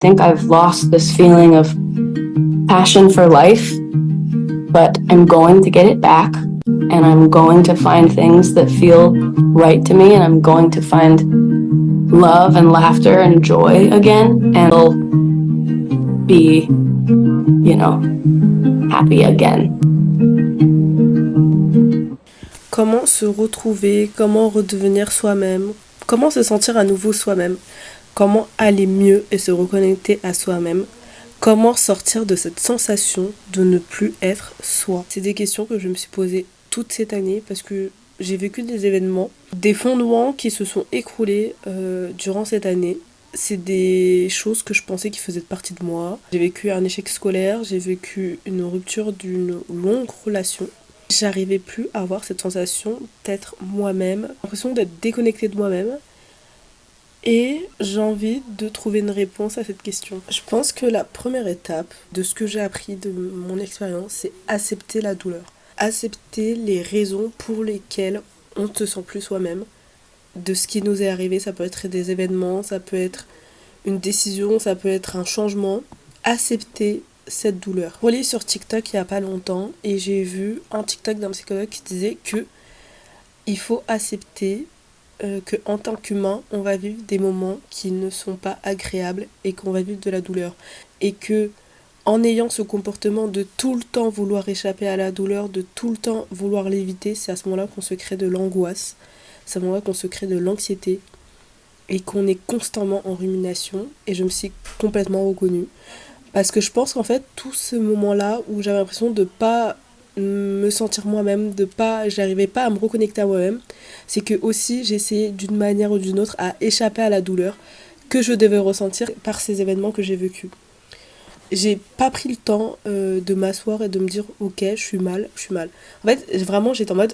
think I've lost this feeling of passion for life, but I'm going to get it back, and I'm going to find things that feel right to me, and I'm going to find love and laughter and joy again, and I'll be, happy again. Comment se retrouver, comment redevenir soi-même, comment se sentir à nouveau soi-même, comment aller mieux et se reconnecter à soi-même, comment sortir de cette sensation de ne plus être soi. C'est des questions que je me suis posées toute cette année parce que j'ai vécu des événements, des fondements qui se sont écroulés durant cette année. C'est des choses que je pensais qui faisaient partie de moi. J'ai vécu un échec scolaire, j'ai vécu une rupture d'une longue relation. J'arrivais plus à avoir cette sensation d'être moi-même, l'impression d'être déconnectée de moi-même. Et j'ai envie de trouver une réponse à cette question. Je pense que la première étape de ce que j'ai appris de mon expérience, c'est accepter la douleur. Accepter les raisons pour lesquelles on ne se sent plus soi-même. De ce qui nous est arrivé, ça peut être des événements, ça peut être une décision, ça peut être un changement. Accepter cette douleur. Je relis sur TikTok il n'y a pas longtemps et j'ai vu un TikTok d'un psychologue qui disait que il faut accepter qu'en tant qu'humain, on va vivre des moments qui ne sont pas agréables et qu'on va vivre de la douleur. Et que en ayant ce comportement de tout le temps vouloir échapper à la douleur, de tout le temps vouloir l'éviter, c'est à ce moment-là qu'on se crée de l'angoisse, c'est à ce moment-là qu'on se crée de l'anxiété et qu'on est constamment en rumination. Et je me suis complètement reconnue. Parce que je pense qu'en fait, tout ce moment-là où j'avais l'impression de pas me sentir moi-même, j'arrivais pas à me reconnecter à moi-même, c'est que aussi j'essayais d'une manière ou d'une autre à échapper à la douleur que je devais ressentir par ces événements que j'ai vécus. J'ai pas pris le temps de m'asseoir et de me dire ok, je suis mal. En fait, vraiment, j'étais en mode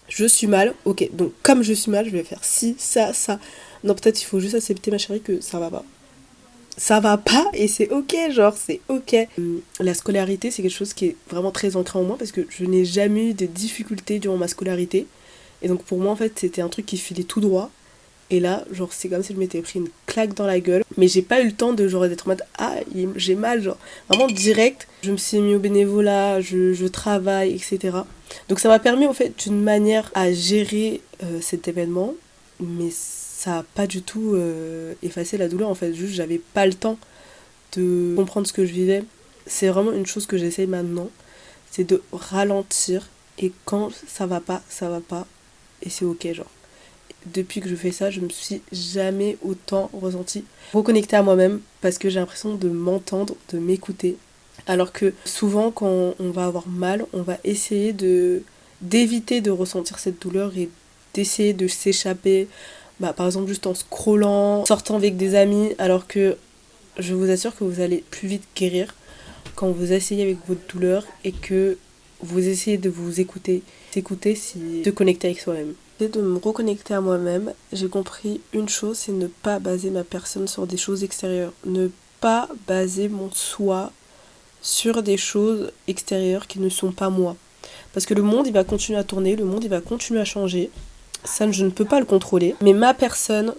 je suis mal, ok, donc comme je suis mal, je vais faire ci, ça. Non, peut-être il faut juste accepter, ma chérie, que ça va pas. Ça va pas et c'est ok, genre c'est ok. La scolarité, c'est quelque chose qui est vraiment très ancré en moi parce que je n'ai jamais eu de difficultés durant ma scolarité. Et donc pour moi, en fait, c'était un truc qui filait tout droit. Et là, genre, c'est comme si je m'étais pris une claque dans la gueule. Mais j'ai pas eu le temps de, genre, d'être en mode ah, j'ai mal, genre, vraiment direct. Je me suis mis au bénévolat, je travaille, etc. Donc ça m'a permis, en fait, d'une manière à gérer cet événement. Mais ça n'a pas du tout effacé la douleur, en fait. Juste, j'avais pas le temps de comprendre ce que je vivais. C'est vraiment une chose que j'essaye maintenant. C'est de ralentir. Et quand ça va pas, ça va pas. Et c'est ok, genre. Depuis que je fais ça, je me suis jamais autant ressentie reconnectée à moi-même parce que j'ai l'impression de m'entendre, de m'écouter. Alors que souvent, quand on va avoir mal, on va essayer d'éviter de ressentir cette douleur et d'essayer de s'échapper, par exemple juste en scrollant, sortant avec des amis, alors que je vous assure que vous allez plus vite guérir quand vous asseyez avec votre douleur et que vous essayez de vous écouter. S'écouter, c'est se connecter avec soi-même. De me reconnecter à moi-même, j'ai compris une chose, c'est ne pas baser ma personne sur des choses extérieures. Ne pas baser mon soi sur des choses extérieures qui ne sont pas moi. Parce que le monde, il va continuer à tourner, le monde, il va continuer à changer. Ça, je ne peux pas le contrôler. Mais ma personne,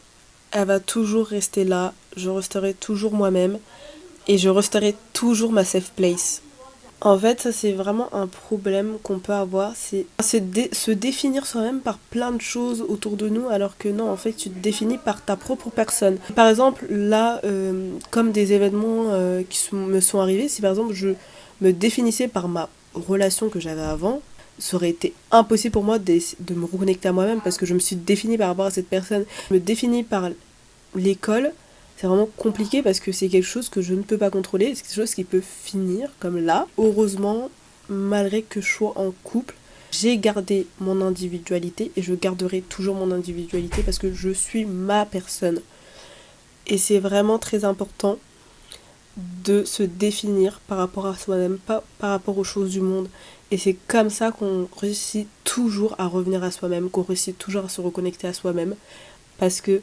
elle va toujours rester là. Je resterai toujours moi-même. Et je resterai toujours ma safe place. En fait, ça c'est vraiment un problème qu'on peut avoir, c'est se définir soi-même par plein de choses autour de nous, alors que non, en fait, tu te définis par ta propre personne. Par exemple, là, comme des événements me sont arrivés, si par exemple je me définissais par ma relation que j'avais avant, ça aurait été impossible pour moi de me reconnecter à moi-même parce que je me suis définie par rapport à cette personne. Je me définis par l'école. C'est vraiment compliqué parce que c'est quelque chose que je ne peux pas contrôler, c'est quelque chose qui peut finir comme là. Heureusement, malgré que je sois en couple, j'ai gardé mon individualité et je garderai toujours mon individualité parce que je suis ma personne. Et c'est vraiment très important de se définir par rapport à soi-même, pas par rapport aux choses du monde. Et c'est comme ça qu'on réussit toujours à revenir à soi-même, qu'on réussit toujours à se reconnecter à soi-même parce que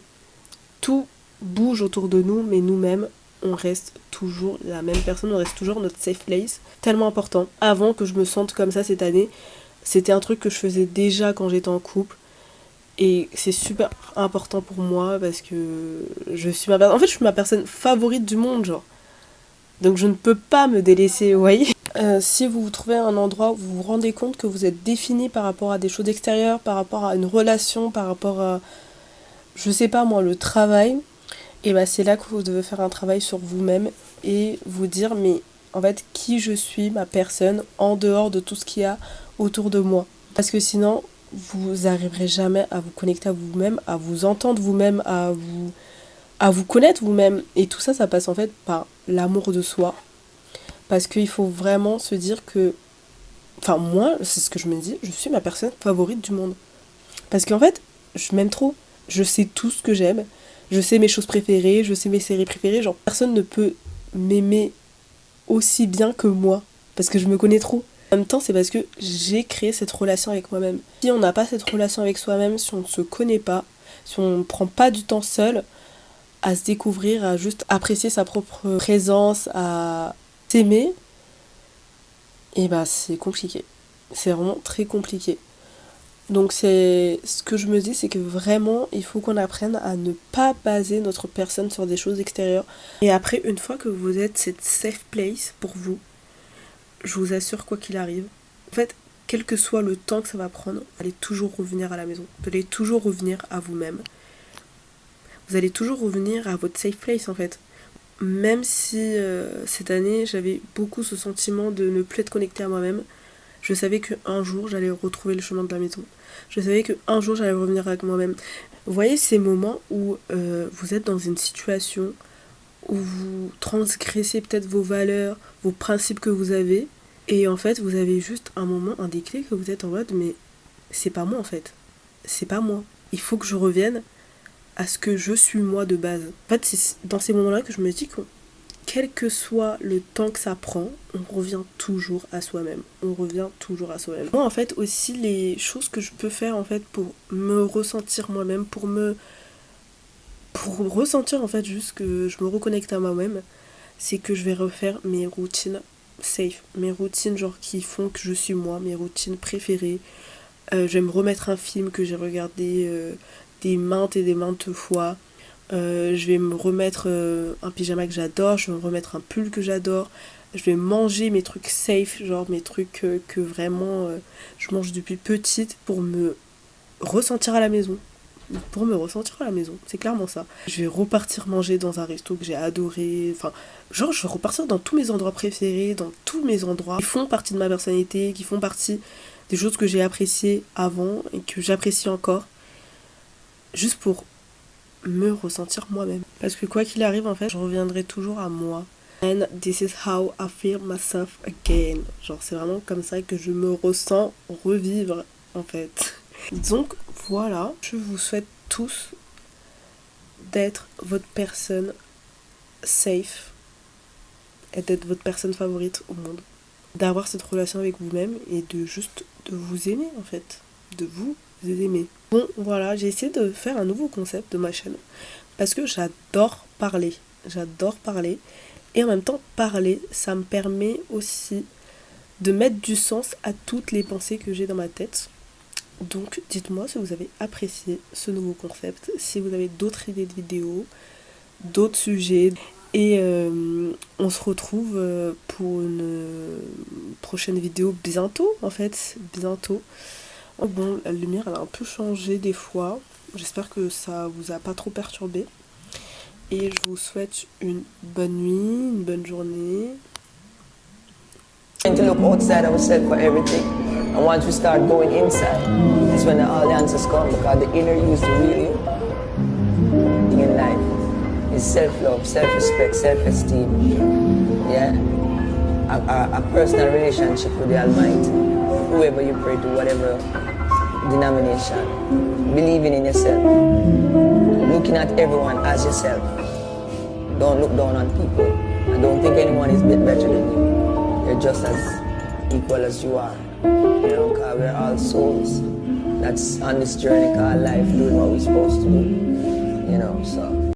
tout bouge autour de nous, mais nous-mêmes, on reste toujours la même personne, on reste toujours notre safe place. Tellement important. Avant que je me sente comme ça cette année, c'était un truc que je faisais déjà quand j'étais en couple. Et c'est super important pour moi parce que je suis en fait, je suis ma personne favorite du monde, genre. Donc je ne peux pas me délaisser, vous voyez. Si vous vous trouvez un endroit où vous vous rendez compte que vous êtes défini par rapport à des choses extérieures, par rapport à une relation, par rapport à, je sais pas moi, le travail, et bah c'est là que vous devez faire un travail sur vous-même et vous dire, mais en fait, qui je suis, ma personne, en dehors de tout ce qu'il y a autour de moi. Parce que sinon, vous n'arriverez jamais à vous connecter à vous-même, à vous entendre vous-même, à vous connaître vous-même. Et tout ça, ça passe en fait par l'amour de soi. Parce qu'il faut vraiment se dire que... Enfin, moi, c'est ce que je me dis, je suis ma personne favorite du monde. Parce qu'en fait, je m'aime trop. Je sais tout ce que j'aime. Je sais mes choses préférées, je sais mes séries préférées. Genre, personne ne peut m'aimer aussi bien que moi. Parce que je me connais trop. En même temps, c'est parce que j'ai créé cette relation avec moi-même. Si on n'a pas cette relation avec soi-même, si on ne se connaît pas, si on ne prend pas du temps seul à se découvrir, à juste apprécier sa propre présence, à s'aimer, et bah c'est compliqué. C'est vraiment très compliqué. Donc c'est ce que je me dis, c'est que vraiment il faut qu'on apprenne à ne pas baser notre personne sur des choses extérieures. Et après, une fois que vous êtes cette safe place pour vous, je vous assure, quoi qu'il arrive, en fait, quel que soit le temps que ça va prendre, vous allez toujours revenir à la maison. Vous allez toujours revenir à vous-même. Vous allez toujours revenir à votre safe place en fait. Même si cette année j'avais beaucoup ce sentiment de ne plus être connectée à moi-même, je savais qu'un jour j'allais retrouver le chemin de la maison. Je savais qu'un jour j'allais revenir avec moi-même. Vous voyez ces moments où vous êtes dans une situation où vous transgressez peut-être vos valeurs, vos principes que vous avez, et en fait vous avez juste un moment, un déclic, que vous êtes en mode mais c'est pas moi en fait. C'est pas moi. Il faut que je revienne à ce que je suis moi de base. En fait, c'est dans ces moments-là que je me dis que quel que soit le temps que ça prend, on revient toujours à soi-même. On revient toujours à soi-même. Moi, en fait, aussi, les choses que je peux faire, en fait, pour me ressentir moi-même, pour ressentir, en fait, juste que je me reconnecte à moi-même, c'est que je vais refaire mes routines safe. Mes routines, genre, qui font que je suis moi, mes routines préférées. Je vais me remettre un film que j'ai regardé des maintes et des maintes fois. Je vais me remettre un pyjama que j'adore, je vais me remettre un pull que j'adore, je vais manger mes trucs safe, genre mes trucs que vraiment je mange depuis petite pour me ressentir à la maison. Pour me ressentir à la maison, c'est clairement ça. Je vais repartir manger dans un resto que j'ai adoré, enfin, genre je vais repartir dans tous mes endroits préférés, dans tous mes endroits qui font partie de ma personnalité, qui font partie des choses que j'ai appréciées avant et que j'apprécie encore, juste pour me ressentir moi-même. Parce que quoi qu'il arrive, en fait, je reviendrai toujours à moi. And this is how I feel myself again. Genre, c'est vraiment comme ça que je me ressens revivre, en fait. Donc, voilà. Je vous souhaite tous d'être votre personne safe et d'être votre personne favorite au monde. D'avoir cette relation avec vous-même et de juste de vous aimer, en fait. De vous aimer. Bon, voilà, j'ai essayé de faire un nouveau concept de ma chaîne parce que j'adore parler. J'adore parler. Et en même temps, parler, ça me permet aussi de mettre du sens à toutes les pensées que j'ai dans ma tête. Donc, dites-moi si vous avez apprécié ce nouveau concept, si vous avez d'autres idées de vidéos, d'autres sujets. Et on se retrouve pour une prochaine vidéo bientôt, en fait. Bientôt. Oh bon, la lumière elle a un peu changé des fois. J'espère que ça vous a pas trop perturbé. Et je vous souhaite une bonne nuit, une bonne journée. To look outside ourselves for everything. And once we start going inside, that's when all the answers come, because the inner you is the real you. In life is self-love, self-respect, self-esteem. Yeah. A personal relationship with the Almighty. Whoever you pray to, whatever denomination. Believing in yourself. Looking at everyone as yourself. Don't look down on people. And don't think anyone is better than you. You're just as equal as you are. You know, because we're all souls that's on this journey called life, doing what we're supposed to do. You know, so